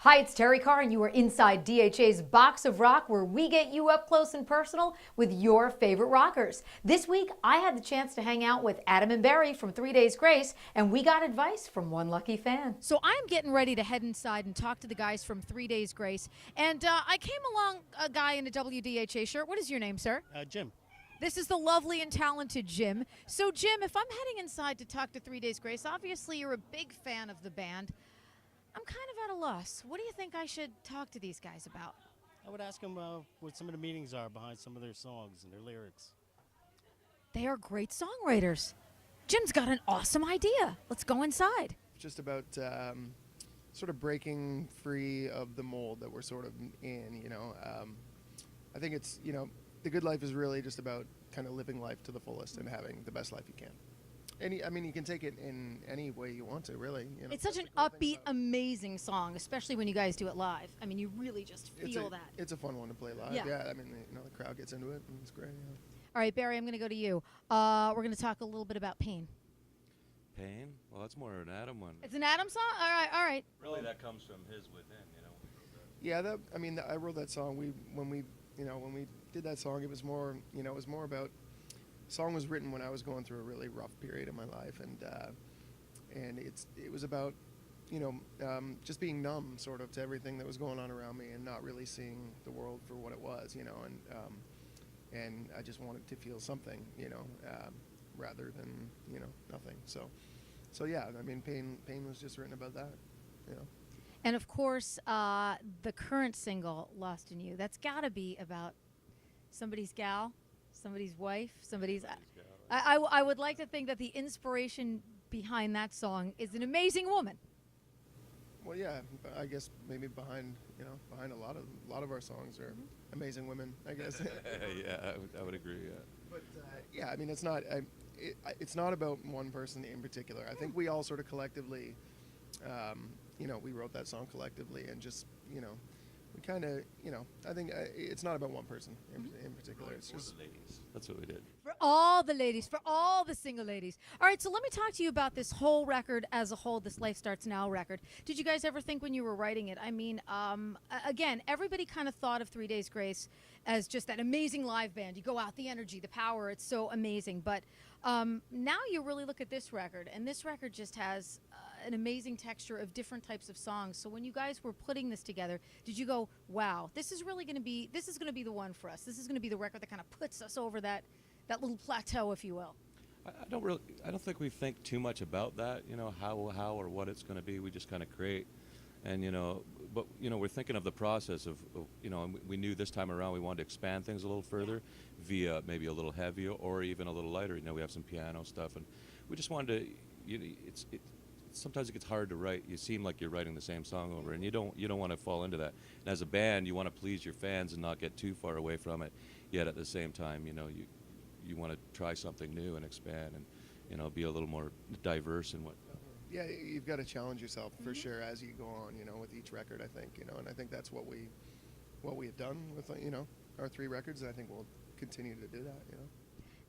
Hi, it's Terrie Carr, and you are inside DHA's Box of Rock, where we get you up close and personal with your favorite rockers. This week, I had the chance to hang out with Adam and Barry from 3 Days Grace, and we got advice from one lucky fan. So I'm getting ready to head inside and talk to the guys from 3 Days Grace, and I came along a guy in a WDHA shirt. What is your name, sir? Jim. This is the lovely and talented Jim. So, Jim, if I'm heading inside to talk to 3 Days Grace, obviously you're a big fan of the band. I'm kind of at a loss. What do you think I should talk to these guys about? I would ask them what some of the meanings are behind some of their songs and their lyrics. They are great songwriters. Jim's got an awesome idea. Let's go inside. Just about sort of breaking free of the mold that we're sort of in, I think it's, the good life is really just about kind of living life to the fullest and having the best life you can. You can take it in any way you want to, really. It's such an upbeat, amazing song, especially when you guys do it live. I mean, you really just feel that. It's a fun one to play live. Yeah. The crowd gets into it, and it's great. Yeah. All right, Barry, I'm going to go to you. We're going to talk a little bit about pain. Pain? Well, that's more an Adam one. It's an Adam song? All right. Really, that comes from his within, Yeah, I wrote that song. When we did that song, it was more about. The song was written when I was going through a really rough period in my life, and it was about just being numb sort of to everything that was going on around me and not really seeing the world for what it was, and I just wanted to feel something, rather than nothing. So yeah, pain was just written about that, And of course, the current single, Lost in You, that's got to be about somebody's gal, somebody's wife, somebody's. I would like to think that the inspiration behind that song is an amazing woman. Well, yeah, I guess maybe behind a lot of our songs are amazing women, I guess. Yeah, I would agree. Yeah. But it's not about one person in particular. I think we all sort of collectively, we wrote that song collectively, and just we kind of, I think it's not about one person in particular. It's just the ladies. That's what we did. For all the ladies, for all the single ladies. All right, so let me talk to you about this whole record as a whole, this Life Starts Now record. Did you guys ever think when you were writing it? I mean, again, everybody kind of thought of 3 Days Grace as just that amazing live band. You go out, the energy, the power, it's so amazing. But now you really look at this record, and this record just has an amazing texture of different types of songs. So when you guys were putting this together, did you go, wow, this is going to be the one for us. This is going to be the record that kind of puts us over that little plateau, if you will. I don't think we think too much about that, how or what it's going to be. We just kind of create, and but we're thinking of the process of and we knew this time around we wanted to expand things a little further via maybe a little heavier or even a little lighter. We have some piano stuff, and we just wanted to. Sometimes it gets hard to write. You seem like you're writing the same song over, and you don't want to fall into that. And as a band, you want to please your fans and not get too far away from it. Yet at the same time, you want to try something new and expand and be a little more diverse in what. Yeah, you've got to challenge yourself for sure as you go on, with each record, I think, and I think that's what we have done with our 3 records, and I think we'll continue to do that.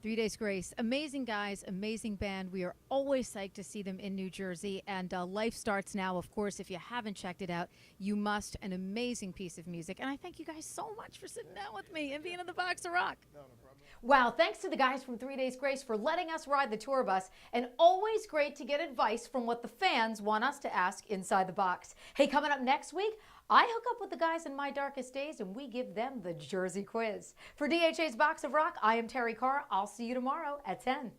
3 Days Grace, amazing guys, amazing band. We are always psyched to see them in New Jersey. And Life Starts Now, of course. If you haven't checked it out, you must. An amazing piece of music. And I thank you guys so much for sitting down with me and being in the Box of Rock. No problem. Wow, thanks to the guys from 3 Days Grace for letting us ride the tour bus, and always great to get advice from what the fans want us to ask inside the box. Hey, coming up next week, I hook up with the guys in My Darkest Days, and we give them the Jersey quiz. For DHA's Box of Rock, I am Terrie Carr. I'll see you tomorrow at 10.